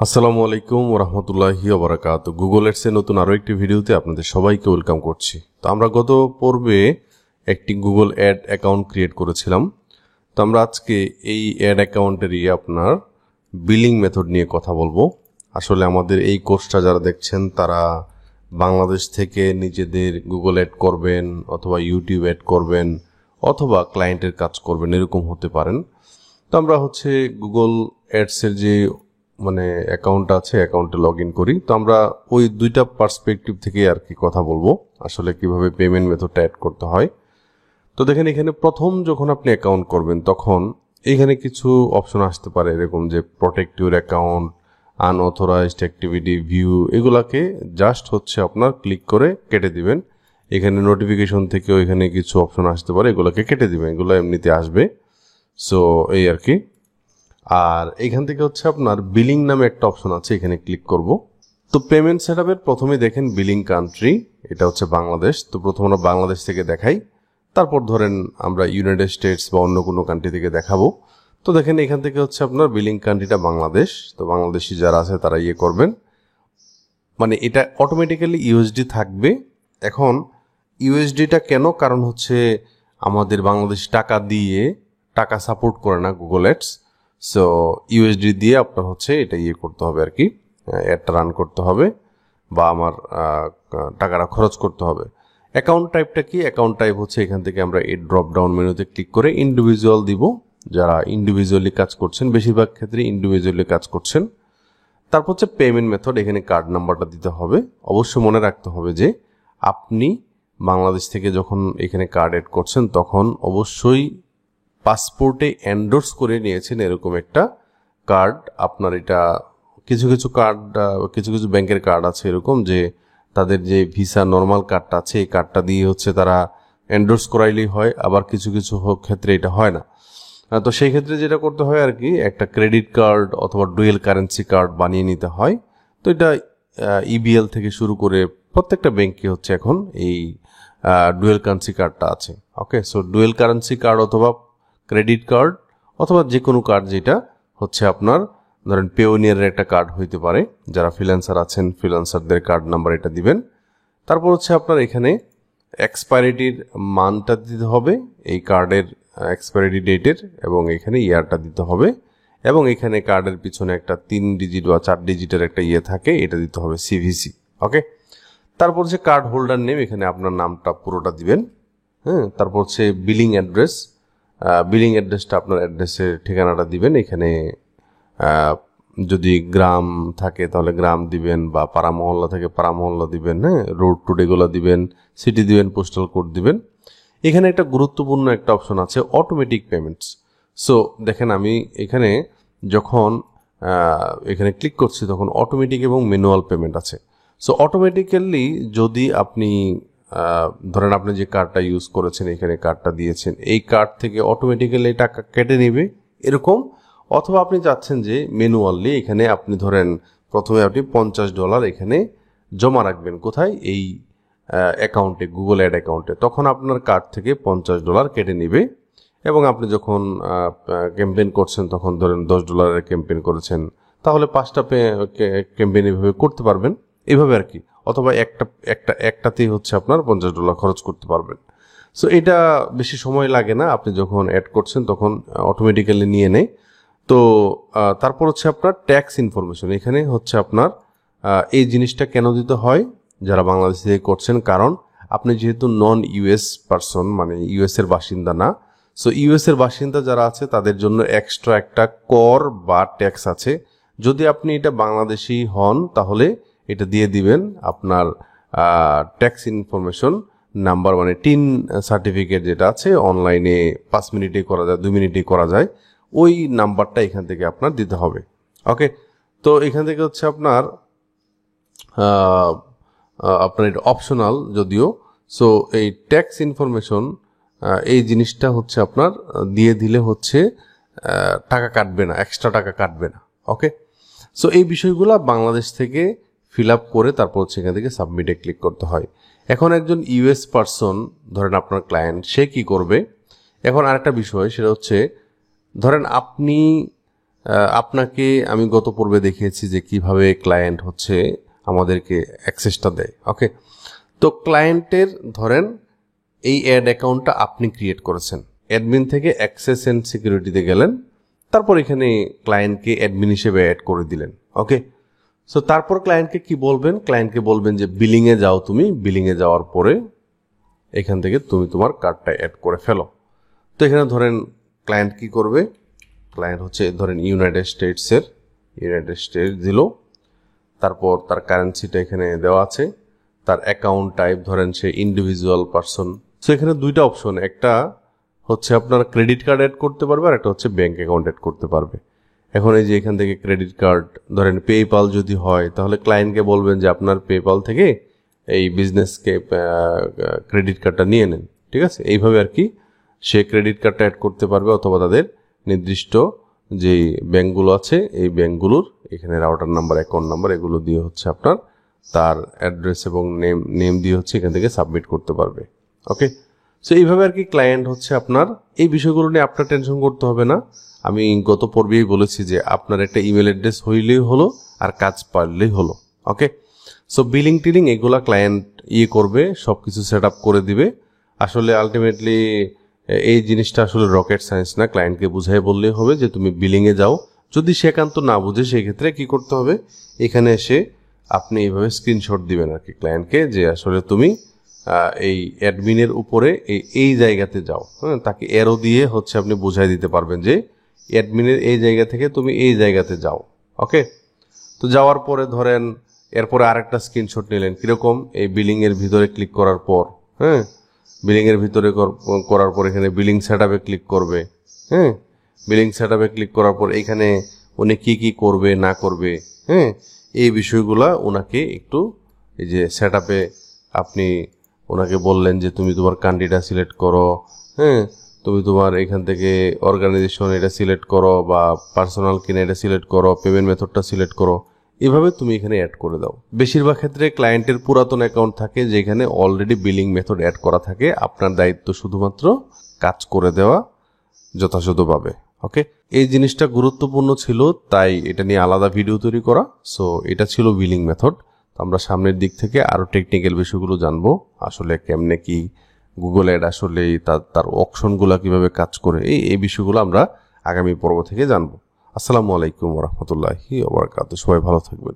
আসসালামু আলাইকুম ওরহমতুল্লাহি ওবারাকাতুহু। গুগল এডসের নতুন আরও একটি ভিডিওতে আপনাদের সবাইকে ওয়েলকাম করছি। তো আমরা গত পর্বে একটি গুগল অ্যাড অ্যাকাউন্ট ক্রিয়েট করেছিলাম। তো আমরা আজকে এই অ্যাড অ্যাকাউন্টেরই আপনার বিলিং মেথড নিয়ে কথা বলবো। আসলে আমাদের এই কোর্সটা যারা দেখছেন তারা বাংলাদেশ থেকে নিজেদের গুগল অ্যাড করবেন অথবা ইউটিউব অ্যাড করবেন অথবা ক্লায়েন্টের কাজ করবেন, এরকম হতে পারেন। তো আমরা গুগল অ্যাডসের যে অ্যাকাউন্ট আছে, অ্যাকাউন্টে লগ ইন করি। তো আমরা ওই দুইটা পার্সপেক্টিভ থেকে আর কি কথা বলবো, আসলে কিভাবে পেমেন্ট মেথডটা অ্যাড করতে হয়। তো দেখেন, এখানে প্রথম যখন আপনি অ্যাকাউন্ট করবেন তখন এখানে কিছু অপশন আসতে পারে, এরকম যে protect your account, unauthorised activity, view, এগুলাকে জাস্ট আপনার ক্লিক করে কেটে দিবেন। এখানে নোটিফিকেশন থেকেও এখানে কিছু অপশন আসতে পারে, এগুলোকে কেটে দিবেন, এগুলো এমনিতে আসবে। সো এই আর কি। আর এখান থেকে আপনার বিলিং নামে একটা অপশন আছে, এখানে ক্লিক করব। তো পেমেন্ট সেটআপের প্রথমে দেখেন বিলিং কান্ট্রি, এটা হচ্ছে বাংলাদেশ। তো প্রথম আমরা বাংলাদেশ থেকে দেখাই, তারপর ধরেন আমরা ইউনাইটেড স্টেটস বা অন্য কোনো কান্ট্রি থেকে দেখাবো। তো দেখেন এখান থেকে আপনার বিলিং কান্ট্রিটা বাংলাদেশ। তো বাংলাদেশি যারা আছে তারা করবেন, এটা অটোমেটিক্যালি ইউএসডি থাকবে। এখন ইউএসডিটা কেন? কারণ আমাদের বাংলাদেশ টাকা সাপোর্ট করে না গুগল অ্যাডস। সো ইউএসডি দিয়ে আপনার এটা করতে হবে আর কি, অ্যাডটা রান করতে হবে বা আমার টাকাটা খরচ করতে হবে। অ্যাকাউন্ট টাইপটা কি? অ্যাকাউন্ট টাইপ এখান থেকে আমরা এই ড্রপ ডাউন মেনুতে ক্লিক করে ইন্ডিভিজুয়াল দিব। যারা ইন্ডিভিজুয়ালি কাজ করছেন, বেশিরভাগ ক্ষেত্রে ইন্ডিভিজুয়ালি কাজ করছেন। তারপর পেমেন্ট মেথড, এখানে কার্ড নাম্বারটা দিতে হবে। অবশ্যই মনে রাখতে হবে যে আপনি বাংলাদেশ থেকে যখন এখানে কার্ড অ্যাড করছেন তখন অবশ্যই পাসপোর্টে এন্ডোর্স করে নিয়েছেন এরকম একটা কার্ড। আপনার এটা কিছু কিছু ব্যাংকের কার্ড আছে এরকম, যে তাদের যে ভিসা নর্মাল কার্ডটা আছে এই কার্ডটা দিয়ে তারা এন্ডোর্স করাইলেই হয়, আবার কিছু কিছু ক্ষেত্রে এটা হয় না। তো সেই ক্ষেত্রে যেটা করতে হয় আর কি, একটা ক্রেডিট কার্ড অথবা ডুয়েল কারেন্সি কার্ড বানিয়ে নিতে হয়। তো এটা ইবিএল থেকে শুরু করে প্রত্যেকটা ব্যাংকে এখন এই ডুয়েল কারেন্সি কার্ডটা আছে। ওকে, সো ডুয়েল কারেন্সি কার্ড অথবা ক্রেডিট কার্ড অথবা যে কোনো কার্ড যেটা আপনার ধরেন পেওনিয়ারের একটা কার্ড হইতে পারে। যারা ফ্রিল্যান্সার আছেন, ফ্রিল্যান্সারদের কার্ড নাম্বার এটা দিবেন। তারপর আপনার এখানে এক্সপায়ারিটির মানটা দিতে হবে, এই কার্ডের এক্সপায়ারিটি ডেটের, এবং এখানে ইয়ারটা দিতে হবে। এবং এখানে কার্ডের পিছনে একটা 3 ডিজিট বা 4 ডিজিটের একটা থাকে, এটা দিতে হবে সিভিসি। ওকে, তারপর কার্ড হোল্ডার নেম, এখানে আপনার নামটা পুরোটা দিবেন। হ্যাঁ, তারপর বিলিং অ্যাড্রেস, বিলিং অ্যাড্রেসটা আপনার অ্যাড্রেসের ঠিকানাটা দিবেন। এখানে যদি গ্রাম থাকে তাহলে গ্রাম দিবেন, বা পাড়া মহল্লা থাকে পাড়া মহল্লা দিবেন। হ্যাঁ, রোড টুড এগুলো দিবেন, সিটি দিবেন, পোস্টাল কোড দিবেন। এখানে একটা গুরুত্বপূর্ণ একটা অপশন আছে, অটোমেটিক পেমেন্টস। সো দেখেন, আমি এখানে যখন এখানে ক্লিক করছি তখন অটোমেটিক এবং ম্যানুয়াল পেমেন্ট আছে। সো অটোমেটিক্যালি যদি আপনি ধরেন আপনি যে কার্ডটা ইউজ করেছেন, এখানে কার্ডটা দিয়েছেন, এই কার্ড থেকে অটোমেটিক্যালি টাকা কেটে নেবে এরকম। অথবা আপনি চাচ্ছেন যে ম্যানুয়ালি, এখানে আপনি ধরেন প্রথমে আপনি $50 এখানে জমা রাখবেন। কোথায়? এই অ্যাকাউন্টে, গুগল অ্যাড অ্যাকাউন্টে। তখন আপনার কার্ড থেকে $50 কেটে নেবে। এবং আপনি যখন ক্যাম্পেইন করছেন তখন ধরেন $10 ক্যাম্পেইন করেছেন, তাহলে 5টা ক্যাম্পেইন এভাবে করতে পারবেন, এভাবে আর কি। অথবা একটাতেই আপনার $50 খরচ করতে পারবেন। সো এটা বেশি সময় লাগে না, আপনি যখন অ্যাড করছেন তখন অটোমেটিক্যালি নিয়ে নেয়। তো তারপর আপনার ট্যাক্স ইনফরমেশন, এখানে আপনার এই জিনিসটা কেন দিতে হয় যারা বাংলাদেশ থেকে করছেন, কারণ আপনি যেহেতু নন ইউএস পারসন, ইউএস এর বাসিন্দা না। সো ইউএস এর বাসিন্দা যারা আছে তাদের জন্য এক্সট্রা একটা কর বা ট্যাক্স আছে। যদি আপনি এটা বাংলাদেশি হন তাহলে এটা দিয়ে দিবেন আপনার tax information number, tin certificate যেটা আছে, অনলাইনে 5 মিনিটে করা যায়, 2 মিনিটে করা যায়, ওই নাম্বারটা এখান থেকে আপনার দিতে হবে। ওকে, তো এখান থেকে আপনার এটা অপশনাল যদিও। সো এই ট্যাক্স ইনফরমেশন এই জিনিসটা আপনার দিয়ে দিলে টাকা কাটবে না, এক্সট্রা টাকা কাটবে না। ওকে, সো এই বিষয়গুলো বাংলাদেশ থেকে ফিল আপ করে তারপর সেখান থেকে সাবমিটে ক্লিক করতে হয়। এখন একজন ইউএস পারসন, ধরেন আপনার ক্লায়েন্ট, সে কি করবে? এখন আরেকটা বিষয়, সেটা ধরেন আপনি আপনাকে আমি গত পর্বে দেখিয়েছি যে কিভাবে ক্লায়েন্ট হচ্ছে আমাদেরকে অ্যাক্সেসটা দেয়। ওকে, তো ক্লায়েন্টের ধরেন এই অ্যাড অ্যাকাউন্টটা আপনি ক্রিয়েট করেছেন, অ্যাডমিন থেকে অ্যাক্সেস অ্যান্ড সিকিউরিটিতে গেলেন, তারপর এখানে ক্লায়েন্টকে অ্যাডমিন হিসেবে অ্যাড করে দিলেন। ওকে, সো তারপর ক্লায়েন্টকে কি বলবেন? ক্লায়েন্টকে বলবেন যে বিলিংয়ে যাও, তুমি বিলিংয়ে যাওয়ার পরে এখান থেকে তুমি তোমার কার্ডটা অ্যাড করে ফেলো। তো এখানে ধরেন ক্লায়েন্ট কি করবে? ক্লায়েন্ট হচ্ছে ধরেন ইউনাইটেড স্টেটস দিল, তারপর তার কারেন্সিটা এখানে দেওয়া আছে, তার অ্যাকাউন্ট টাইপ ধরেন সে ইন্ডিভিজুয়াল পারসন। সো এখানে দুইটা অপশন, একটা হচ্ছে আপনার ক্রেডিট কার্ড অ্যাড করতে পারবে আর একটা হচ্ছে ব্যাংক অ্যাকাউন্ট অ্যাড করতে পারবে। এখন এই যে এখান থেকে ক্রেডিট কার্ড ধরেন পেপাল যদি হয় তাহলে ক্লায়েন্টকে বলবেন যে আপনার পেপাল থেকে এই বিজনেসকে ক্রেডিট কার্ডটা নিয়ে নেন, ঠিক আছে? এইভাবে আর কি সে ক্রেডিট কার্ডটা অ্যাড করতে পারবে, অথবা তাদের নির্দিষ্ট যেই ব্যাংকগুলো আছে এই ব্যাংকগুলোর এখানে রাউটার নাম্বার, অ্যাকাউন্ট নাম্বার এগুলো দিয়ে হচ্ছে আপনার তার অ্যাড্রেস এবং নেম দিয়ে হচ্ছে এখান থেকে সাবমিট করতে পারবে। ওকে, সো এইভাবে আর কি ক্লায়েন্ট হচ্ছে আপনার, এই বিষয়গুলো নিয়ে আপনার টেনশন করতে হবে না। আমি গত পর্বেই বলেছি যে আপনার একটা ইমেল অ্যাড্রেস হইলেই হলো আর কাজ পারলেই হলো। ওকে, সো বিলিং টিলিং এগুলা ক্লায়েন্ট করবে, সব কিছু সেট আপ করে দিবে। আসলে আলটিমেটলি এই জিনিসটা আসলে রকেট সায়েন্স না, ক্লায়েন্টকে বুঝাই বললেই হবে যে তুমি বিলিংয়ে যাও। যদি সে একান্ত না বুঝে সেক্ষেত্রে কি করতে হবে? এখানে এসে আপনি এইভাবে স্ক্রিনশট দিবেন আর কি ক্লায়েন্টকে যে আসলে তুমি এই অ্যাডমিনের উপরে এই জায়গাতে যাও। হ্যাঁ, তাকে এরো দিয়ে হচ্ছে আপনি বুঝাই দিতে পারবেন যে অ্যাডমিনের এই জায়গা থেকে তুমি এই জায়গাতে যাও। ওকে, তো যাওয়ার পরে ধরেন এরপরে আরেকটা স্ক্রিনশট নিলেন, কিরকম? এই বিলিং এর ভিতরে ক্লিক করার পর, হ্যাঁ, বিলিং এর ভিতরে করার পর এখানে বিলিং সেটআপে ক্লিক করবে। হ্যাঁ, বিলিং সেটআপে ক্লিক করার পর এখানে উনি কি কি করবে না করবে, হ্যাঁ, এই বিষয়গুলা ওনাকে একটু এই যে সেটআপে আপনি ওনাকে বললেন যে তুমি তোমার কান্ট্রিটা সিলেক্ট করো, হ্যাঁ, তুমি তোমার এখান থেকে অর্গানাইজেশন এটা সিলেক্ট করো বা পার্সোনাল কিনা এটা সিলেক্ট করো, পেমেন্ট মেথডটা সিলেক্ট করো, এভাবে তুমি এখানে অ্যাড করে দাও। বেশিরভাগ ক্ষেত্রে ক্লায়েন্টের পুরাতন অ্যাকাউন্ট থাকে যেখানে অলরেডি বিলিং মেথড অ্যাড করা থাকে, আপনার দায়িত্ব শুধুমাত্র কাজ করে দেওয়া যথাযথভাবে। ওকে, এই জিনিসটা গুরুত্বপূর্ণ ছিল তাই এটা নিয়ে আলাদা ভিডিও তৈরি করা। সো এটা ছিল বিলিং মেথড। আমরা সামনের দিক থেকে আরো টেকনিক্যাল বিষয়গুলো জানবো, আসলে কেমনে কি গুগল অ্যাড আসলে তার অপশনগুলো কিভাবে কাজ করে, এই বিষয়গুলো আমরা আগামী পর্ব থেকে জানবো। আসসালামু আলাইকুম ওয়া রাহমাতুল্লাহি ওয়া বারাকাতুহু। সবাই ভালো থাকবেন।